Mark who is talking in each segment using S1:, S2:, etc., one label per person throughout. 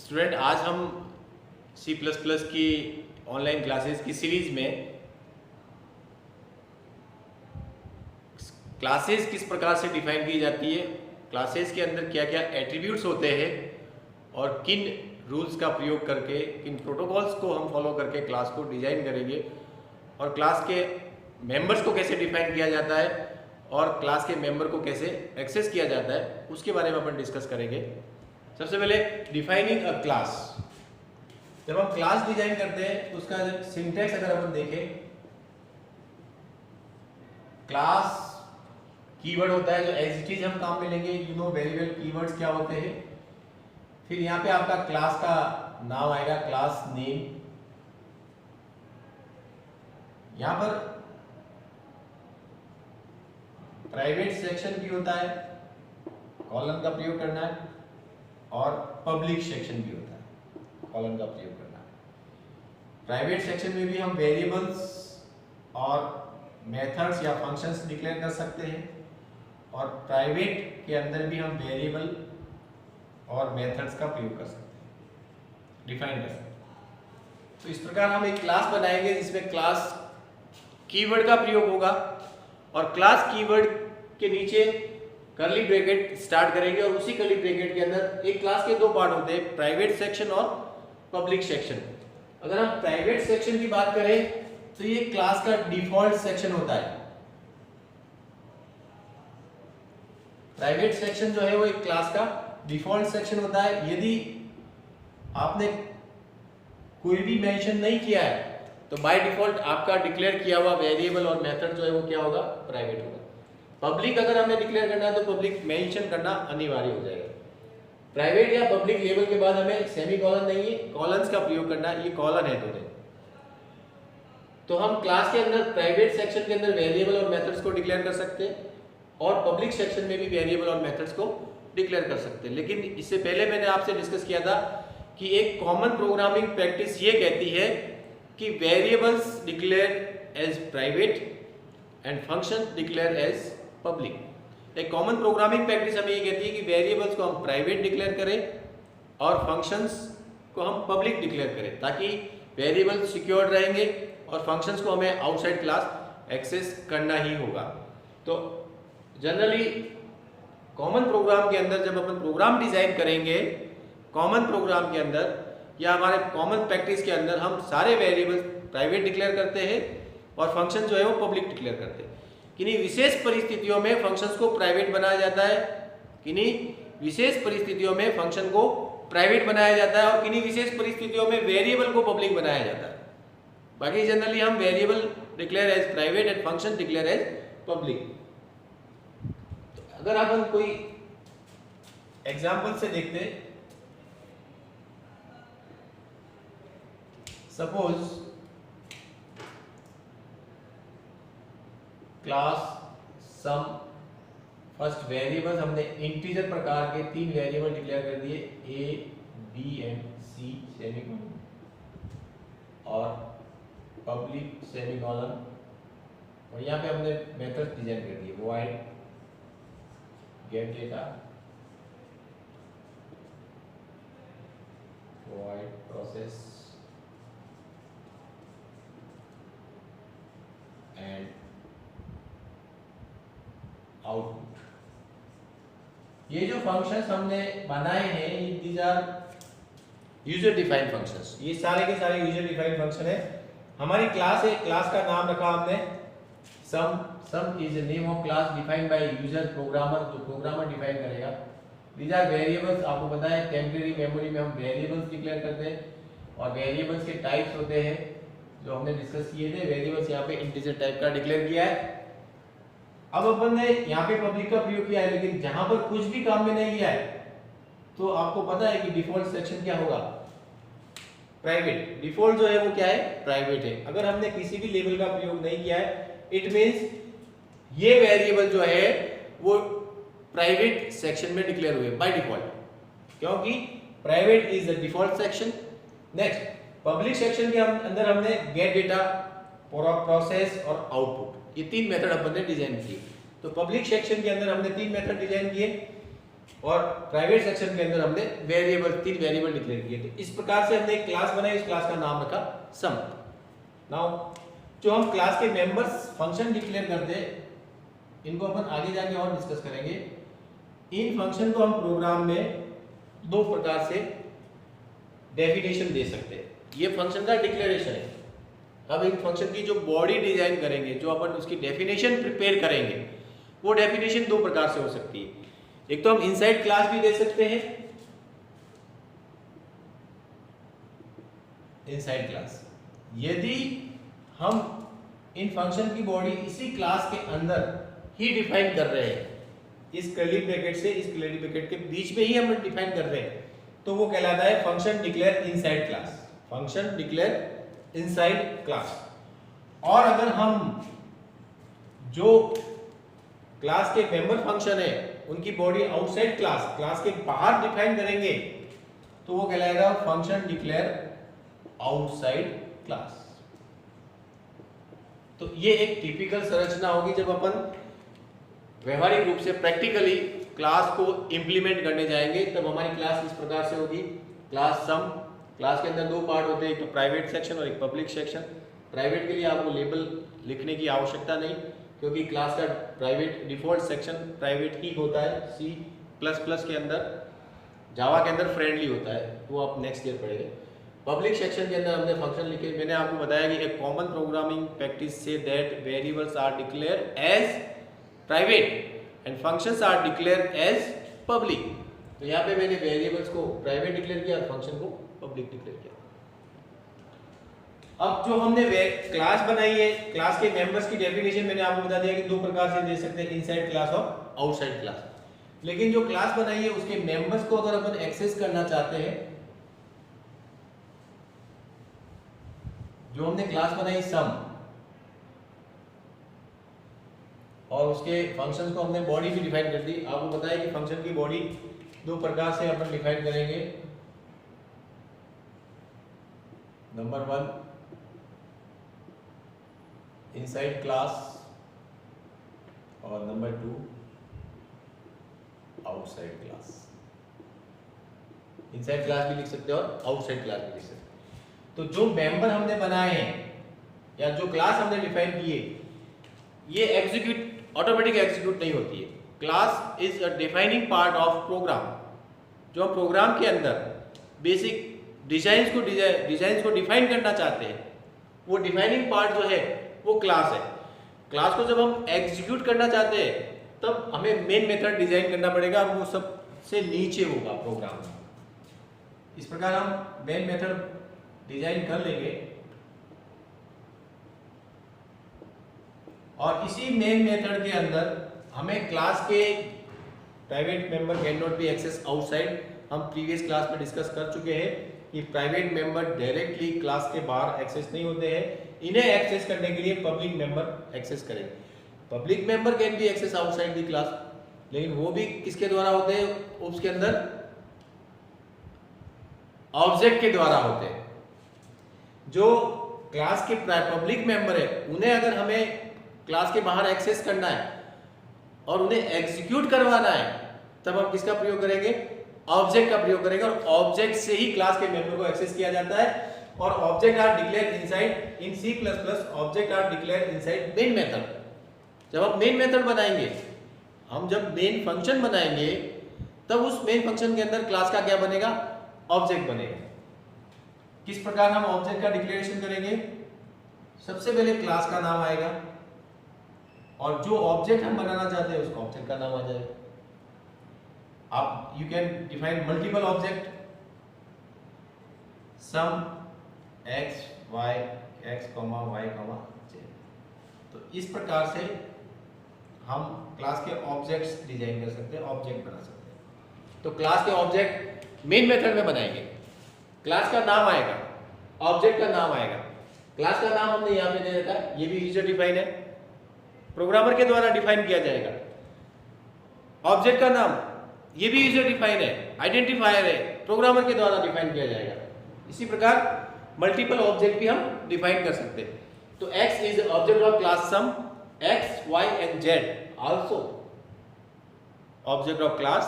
S1: Student, आज हम C++ की ऑनलाइन क्लासेस की सीरीज में क्लासेस किस प्रकार से डिफाइन की जाती है, क्लासेस के अंदर क्या क्या एट्रीब्यूट्स होते हैं और किन रूल्स का प्रयोग करके, किन प्रोटोकॉल्स को हम फॉलो करके क्लास को डिजाइन करेंगे और क्लास के मेंबर्स को कैसे डिफाइन किया जाता है और क्लास के मेंबर को कैसे एक्सेस किया जाता है, उसके बारे में अपन डिस्कस करेंगे। सबसे पहले डिफाइनिंग अ क्लास। जब हम क्लास डिजाइन करते हैं तो उसका सिंटैक्स अगर अपन देखें, क्लास कीवर्ड होता है जो एज इट इज हम काम में लेंगे। You know very well keywords क्या होते हैं। फिर यहाँ पे आपका क्लास का नाम आएगा, क्लास नेम। यहाँ पर प्राइवेट सेक्शन भी होता है, कॉलन का प्रयोग करना है, और पब्लिक सेक्शन भी होता है, कॉलन का प्रयोग करना है। प्राइवेट सेक्शन में भी हम वेरिएबल्स और मेथड्स या फंक्शंस डिक्लेयर कर सकते हैं और प्राइवेट के अंदर भी हम वेरिएबल और मेथड्स का प्रयोग कर सकते हैं, डिफाइन कर सकते हैं। तो इस प्रकार हम एक क्लास बनाएंगे जिसमें क्लास कीवर्ड का प्रयोग होगा और क्लास कीवर्ड के नीचे कर्ली ब्रैकेट स्टार्ट करेंगे और उसी कर्ली ब्रैकेट के अंदर एक क्लास के दो पार्ट होते हैं, प्राइवेट सेक्शन और पब्लिक सेक्शन। अगर हम प्राइवेट सेक्शन की बात करें तो ये क्लास का डिफॉल्ट सेक्शन होता है। प्राइवेट सेक्शन जो है वो एक क्लास का डिफॉल्ट सेक्शन होता है। यदि आपने कोई भी मेंशन नहीं किया है तो बाय डिफॉल्ट आपका डिक्लेयर किया हुआ वेरिएबल और मेथड जो है वो क्या होगा, प्राइवेट होगा। पब्लिक अगर हमें डिक्लेयर करना है तो पब्लिक मेंशन करना अनिवार्य हो जाएगा। प्राइवेट या पब्लिक लेवल के बाद हमें सेमीकोलन नहीं है, कॉलन्स का प्रयोग करना है। ये कॉलन है तो हम क्लास के अंदर प्राइवेट सेक्शन के अंदर वेरिएबल और मेथड्स को डिक्लेयर कर सकते हैं और पब्लिक सेक्शन में भी वेरिएबल और मेथड्स को डिक्लेयर कर सकते हैं। लेकिन इससे पहले मैंने आपसे डिस्कस किया था कि एक कॉमन प्रोग्रामिंग प्रैक्टिस ये कहती है कि variables declare as private and function declare as public. एक कॉमन प्रोग्रामिंग प्रैक्टिस हमें ये कहती है कि वेरिएबल्स को हम प्राइवेट डिक्लेयर करें और फंक्शंस को हम पब्लिक डिक्लेयर करें, ताकि वेरिएबल सिक्योर्ड रहेंगे और फंक्शंस को हमें आउटसाइड क्लास एक्सेस करना ही होगा। तो जनरली कॉमन प्रोग्राम के अंदर जब अपन प्रोग्राम डिजाइन करेंगे, कॉमन प्रोग्राम के अंदर या हमारे कॉमन प्रैक्टिस के अंदर हम सारे वेरिएबल्स प्राइवेट डिक्लेयर करते हैं और फंक्शन जो है वो पब्लिक डिक्लेयर करते हैं। किन्हीं विशेष परिस्थितियों में फंक्शंस को प्राइवेट बनाया जाता है, किन्हीं विशेष परिस्थितियों में फंक्शन को प्राइवेट बनाया जाता है और किन्हीं विशेष परिस्थितियों में वेरिएबल को पब्लिक बनाया जाता है। बाकी जनरली हम variable declare as private and function declare as public. तो अगर आप कोई एग्जांपल से देखते हैं, suppose class sum, first variable हमने इंटीजर प्रकार के 3 वेरिएबल डिक्लेयर कर दिए, A B and C semicolon, और पब्लिक सेमीकोलन, और यहाँ पे हमने मेथड डिजाइन कर दिए, void get data, void process and output. ये जो फंक्शंस हमने बनाए हैं, these are user defined functions. ये सारे के सारे यूजर डिफाइंड फंक्शन है। हमारी क्लास है, क्लास का नाम रखा हमने sum. Sum is the name of class defined by user, programmer, जो प्रोग्रामर डिफाइन करेगा। These are variables. आपको पता है टेम्परेरी मेमोरी में हम वेरिएबल्स डिक्लेयर करते हैं और वेरिएबल्स के टाइप्स होते हैं जो हमने डिस्कस किए थे। वेरिएबल्स यहाँ पे इंटीजर टाइप का डिक्लेयर किया है। अब अपन ने यहाँ पे पब्लिक का प्रयोग किया है, लेकिन जहां पर कुछ भी काम में नहीं लिया है तो आपको पता है कि डिफॉल्ट सेक्शन क्या होगा, प्राइवेट। डिफॉल्ट जो है वो क्या है, प्राइवेट है। अगर हमने किसी भी लेवल का प्रयोग नहीं किया है, इट मींस ये वेरिएबल जो है वो प्राइवेट सेक्शन में डिक्लेयर हुए बाय डिफॉल्ट, क्योंकि private is the default section. Next, public section के अंदर हमने गेट डेटा, प्रोसेस और आउटपुट, ये 3 मेथड अपन ने डिजाइन किए। तो पब्लिक सेक्शन के अंदर हमने 3 मेथड डिजाइन किए, और प्राइवेट सेक्शन के अंदर हमने वेरिएबल 3 वेरिएबल डिक्लेयर किए थे। इस प्रकार से हमने एक क्लास बनाई, इस क्लास का नाम रखा सम। नाउ जो हम क्लास के मेंबर्स फंक्शन डिक्लेयर करते हैं, इनको अपन आगे जाके और डिस्कस करेंगे। इन फंक्शन को हम प्रोग्राम में दो प्रकार से डेफिनेशन दे सकते हैं। ये फंक्शन का डिक्लेरेशन है। अब एक फंक्शन की जो बॉडी डिजाइन करेंगे, जो अपन उसकी डेफिनेशन प्रिपेयर करेंगे, वो डेफिनेशन दो प्रकार से हो सकती है। एक तो हम इनसाइड क्लास भी दे सकते हैं, इनसाइड क्लास। यदि हम इन फंक्शन की बॉडी इसी क्लास के अंदर ही डिफाइन कर रहे हैं, इस कर्ली ब्रैकेट से इस कर्ली ब्रैकेट के बीच में ही हम डिफाइन कर रहे हैं, तो वो कहलाता है function declare inside class. Function declare inside class. और अगर हम जो क्लास के मेंबर फंक्शन है उनकी बॉडी आउटसाइड क्लास, क्लास के बाहर डिफाइन करेंगे, तो वो कहलाएगा फंक्शन डिक्लेयर आउटसाइड क्लास। तो ये एक टिपिकल संरचना होगी जब अपन व्यवहारिक रूप से प्रैक्टिकली क्लास को इंप्लीमेंट करने जाएंगे, तब हमारी क्लास इस प्रकार से होगी। क्लास सम, क्लास के अंदर दो पार्ट होते हैं, एक तो प्राइवेट सेक्शन और एक पब्लिक सेक्शन। प्राइवेट के लिए आपको लेबल लिखने की आवश्यकता नहीं, क्योंकि क्लास का प्राइवेट डिफॉल्ट सेक्शन प्राइवेट ही होता है। C++ के अंदर, जावा के अंदर फ्रेंडली होता है, वो आप नेक्स्ट ईयर पढ़ेंगे। पब्लिक सेक्शन के अंदर हमने फंक्शन लिखे। मैंने आपको बताया कि एक कॉमन प्रोग्रामिंग प्रैक्टिस से that variables are declare as private and functions are declare as public. तो यहाँ पे मैंने वेरिएबल्स को प्राइवेट डिक्लेयर किया और फंक्शन को पब्लिक डिक्लेयर किया। अब जो हमने क्लास बनाई है, क्लास के मेंबर्स की डेफिनेशन मैंने आपको बता दिया कि दो प्रकार से दे सकते हैं, इनसाइड क्लास और आउटसाइड क्लास। लेकिन जो क्लास बनाई है उसके मेंबर्स को अगर अपन एक्सेस करना चाहते हैं, जो हमने क्लास बनाई सम और उसके फंक्शंस को हमने बॉडी भी डिफाइन कर दी। आपको पता है कि फंक्शन की बॉडी दो प्रकार से अपन डिफाइन करेंगे। नंबर 1 इनसाइड क्लास और number 2 outside class. Inside class भी लिख सकते हैं और आउटसाइड क्लास भी लिख सकते हैं। तो जो मेंबर हमने बनाए हैं या जो क्लास हमने डिफाइन किए, ये एग्जीक्यूट ऑटोमेटिक एग्जीक्यूट नहीं होती है। Class is a defining part of program. जो हम प्रोग्राम के अंदर बेसिक डिजाइन्स को डिफाइन करना चाहते हैं, वो डिफाइनिंग पार्ट जो है वो क्लास है। क्लास को जब हम एग्जीक्यूट करना चाहते हैं, तब हमें मेन मेथड डिजाइन करना पड़ेगा और वो सबसे नीचे होगा प्रोग्राम में। इस प्रकार हम मेन मेथड डिजाइन कर लेंगे और इसी मेन मेथड के अंदर हमें क्लास के private member can not be access outside. हम प्रीवियस क्लास में डिस्कस कर चुके हैं कि प्राइवेट मेंबर डायरेक्टली क्लास के बाहर एक्सेस नहीं होते हैं। इन्हें एक्सेस करने के लिए पब्लिक मेंबर एक्सेस करेंगे। Public member can be access outside the class, लेकिन वो भी किसके द्वारा होते हैं? उसके अंदर ऑब्जेक्ट के द्वारा होते हैं। जो क्लास के पब्लिक मेंबर है, उन्हें अगर हमें क्लास के बाहर एक्सेस करना है और उन्हें एग्जीक्यूट करवाना है, तब हम किसका प्रयोग करेंगे? ऑब्जेक्ट का प्रयोग करेंगे। और ऑब्जेक्ट से ही क्लास के मेंबर को एक्सेस किया जाता है। और object are declare inside in C++, object are declare inside main method. जब हम मेन मेथड बनाएंगे, हम जब मेन फंक्शन बनाएंगे, तब उस मेन फंक्शन के अंदर क्लास का क्या बनेगा? ऑब्जेक्ट बनेगा। किस प्रकार हम ऑब्जेक्ट का डिक्लेरेशन करेंगे? सबसे पहले क्लास का नाम आएगा और जो ऑब्जेक्ट हम बनाना चाहते हैं उसका ऑब्जेक्ट का नाम आ जाएगा। आप you can define multiple object, sum x y x, y, z। तो इस प्रकार से हम क्लास के ऑब्जेक्ट्स डिजाइन कर सकते हैं, ऑब्जेक्ट बना सकते हैं। तो क्लास के ऑब्जेक्ट मेन मेथड में बनाएंगे। क्लास का नाम आएगा, ऑब्जेक्ट का नाम आएगा। क्लास का नाम हमने यहाँ पे दे रखा है, ये भी यूजर डिफाइन है, प्रोग्रामर के द्वारा डिफाइन किया जाएगा। ऑब्जेक्ट का नाम ये भी यूजर डिफाइन है, आइडेंटिफायर है, प्रोग्रामर के द्वारा डिफाइन किया जाएगा। इसी प्रकार मल्टीपल ऑब्जेक्ट भी हम डिफाइन कर सकते हैं। तो x is object of class sum, x, y and z also object of class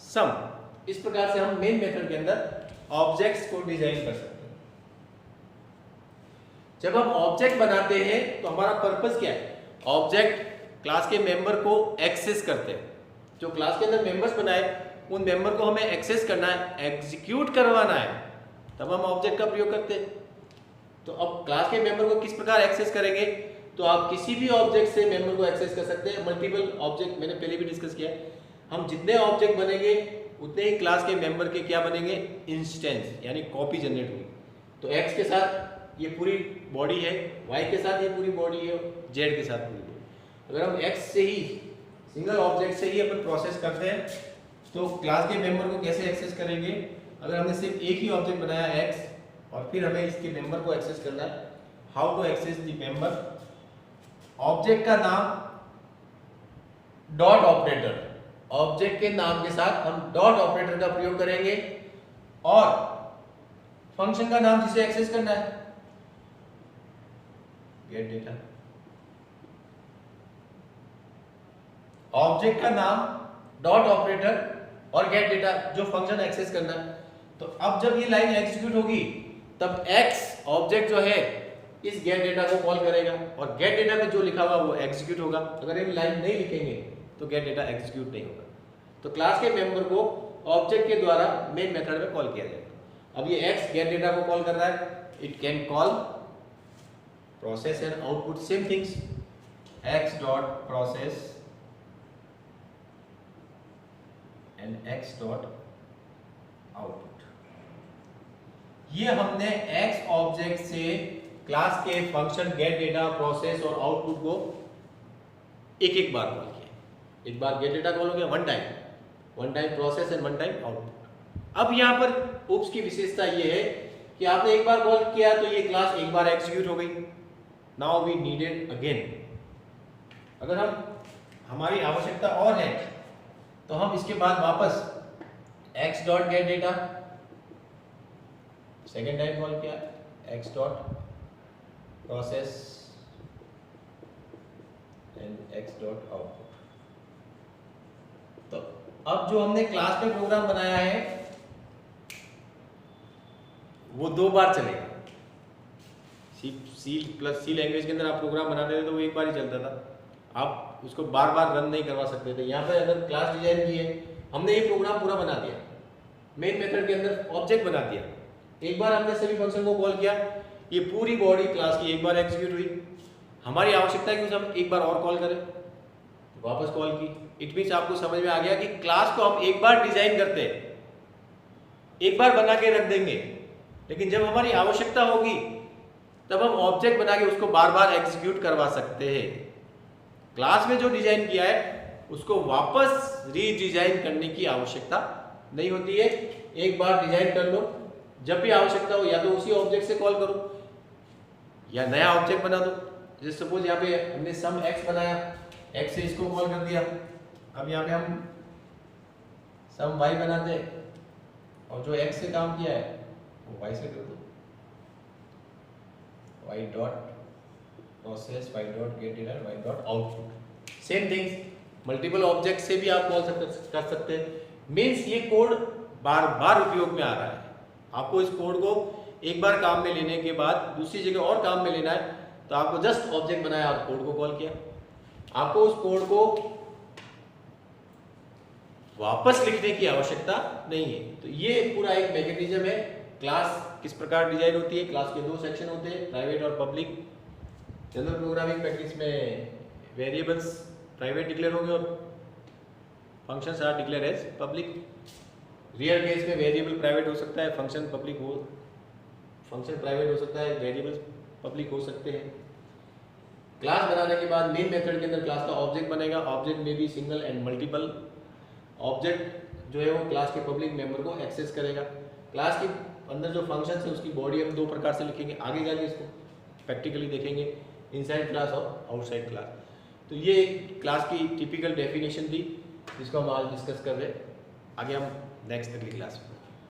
S1: sum. इस प्रकार से हम मेन मेथड के अंदर ऑब्जेक्ट्स को डिजाइन कर सकते हैं। जब हम ऑब्जेक्ट बनाते हैं तो हमारा पर्पस क्या है? ऑब्जेक्ट क्लास के मेंबर को एक्सेस करते हैं। जो क्लास के अंदर मेंबर्स बनाए उन मेंबर को हमें एक्सेस करना है, एग्जीक्यूट करवाना है, तब हम ऑब्जेक्ट का प्रयोग करते हैं। तो अब क्लास के मेंबर को किस प्रकार एक्सेस करेंगे? तो आप किसी भी ऑब्जेक्ट से मेंबर को एक्सेस कर सकते हैं। मल्टीपल ऑब्जेक्ट मैंने पहले भी डिस्कस किया है। हम जितने ऑब्जेक्ट बनेंगे उतने ही क्लास के मेंबर के क्या बनेंगे? इंस्टेंस, यानी कॉपी जनरेट होगी। तो एक्स के साथ ये पूरी बॉडी है, वाई के साथ ये पूरी बॉडी है, जेड के साथ पूरी बॉडी। अगर हम एक्स से ही सिंगल ऑब्जेक्ट से ही अपन प्रोसेस करते हैं तो क्लास के मेंबर को कैसे एक्सेस करेंगे? अगर हमने सिर्फ एक ही ऑब्जेक्ट बनाया एक्स और फिर हमें इसके मेंबर को एक्सेस करना है, how to access the member? Object का नाम डॉट ऑपरेटर, ऑब्जेक्ट के नाम के साथ हम डॉट ऑपरेटर का प्रयोग करेंगे और फंक्शन का नाम जिसे एक्सेस करना है गेट डेटा। ऑब्जेक्ट का नाम डॉट ऑपरेटर और गेट डेटा, जो फंक्शन एक्सेस करना है। तो अब जब ये लाइन एग्जीक्यूट होगी तब एक्स ऑब्जेक्ट जो है इस गेट डेटा को कॉल करेगा और गेट डेटा में जो लिखा हुआ वो एग्जीक्यूट होगा। अगर ये लाइन नहीं लिखेंगे तो गेट डेटा एग्जीक्यूट नहीं होगा। तो क्लास के मेंबर को ऑब्जेक्ट के द्वारा मेन मेथड में कॉल किया जाएगा। अब ये एक्स गेट डेटा को कॉल कर रहा है, it can call process and output, same things, x dot process and X dot output. ये हमने एक्स ऑब्जेक्ट से क्लास के फंक्शन गेट डेटा, प्रोसेस और आउटपुट को एक एक बार कॉल किया। एक बार गेट डेटा कॉल हो गया, one time process and one time output. अब यहाँ पर उप्स की विशेषता ये है कि आपने एक बार कॉल किया तो ये क्लास एक बार एग्जीक्यूट हो गई। Now we needed again. अगर हमारी आवश्यकता और है तो हम इसके बाद वापस X dot get data second time call किया, X dot process and X dot output. तो अब जो हमने क्लास में प्रोग्राम बनाया है वो दो बार चलेगा। सी लैंग्वेज के अंदर आप प्रोग्राम बनाते थे तो वो एक बार ही चलता था, आप उसको बार बार रन नहीं करवा सकते थे। यहाँ पे अगर क्लास डिजाइन की है, हमने ये प्रोग्राम पूरा बना दिया, मेन मेथड के अंदर ऑब्जेक्ट बना दिया, एक बार हमने सभी फंक्शन को कॉल किया, ये पूरी बॉडी क्लास की एक बार एग्जीक्यूट हुई। हमारी आवश्यकता है कि उसे हम एक बार और कॉल करें, वापस कॉल की। इट मीन्स आपको समझ में आ गया कि क्लास को हम एक बार डिजाइन करते हैं, एक बार बना के रख देंगे, लेकिन जब हमारी आवश्यकता होगी तब हम ऑब्जेक्ट बना के उसको बार बार एग्जीक्यूट करवा सकते हैं। क्लास में जो डिजाइन किया है उसको वापस रीडिजाइन करने की आवश्यकता नहीं होती है। एक बार डिजाइन कर लो, जब भी आवश्यकता हो या तो उसी ऑब्जेक्ट से कॉल करो या नया ऑब्जेक्ट बना दो। जैसे सपोज यहाँ पे हमने सम एक्स बनाया, एक्स से इसको कॉल कर दिया। अब यहाँ पे हम सम वाई बनाते हैं और जो एक्स से काम किया है वो वाई से कर दो, Y dot process, Y dot get data, Y dot output. Same things multiple object से भी आप कॉल कर सकते हैं। मीन्स ये कोड बार बार उपयोग में आ रहा है। आपको इस कोड को एक बार काम में लेने के बाद दूसरी जगह और काम में लेना है तो आपको जस्ट ऑब्जेक्ट बनाया और कोड को कॉल किया, आपको उस कोड को वापस लिखने की आवश्यकता नहीं है। तो ये पूरा एक मैकेनिज्म है। क्लास किस प्रकार डिजाइन होती है? क्लास के दो सेक्शन होते हैं, प्राइवेट और पब्लिक। जनरल प्रोग्रामिंग प्रैक्टिस में वेरिएबल्स प्राइवेट डिक्लेयर होंगे और functions are declare as public. Real case में वेरिएबल प्राइवेट हो सकता है, फंक्शन प्राइवेट हो सकता है, वेरिएबल्स पब्लिक हो सकते हैं। क्लास बनाने के बाद मेन मेथड के अंदर क्लास का ऑब्जेक्ट बनेगा। ऑब्जेक्ट में भी सिंगल एंड मल्टीपल। ऑब्जेक्ट जो है वो क्लास के पब्लिक मेंबर को एक्सेस करेगा। क्लास के अंदर जो फंक्शन है उसकी बॉडी हम दो प्रकार से लिखेंगे, आगे जाके इसको प्रैक्टिकली देखेंगे, इनसाइड क्लास और आउटसाइड क्लास। तो ये क्लास की टिपिकल डेफिनेशन थी जिसको हम आज डिस्कस कर रहे हैं। आगे हम नेक्स्ट अगली क्लास में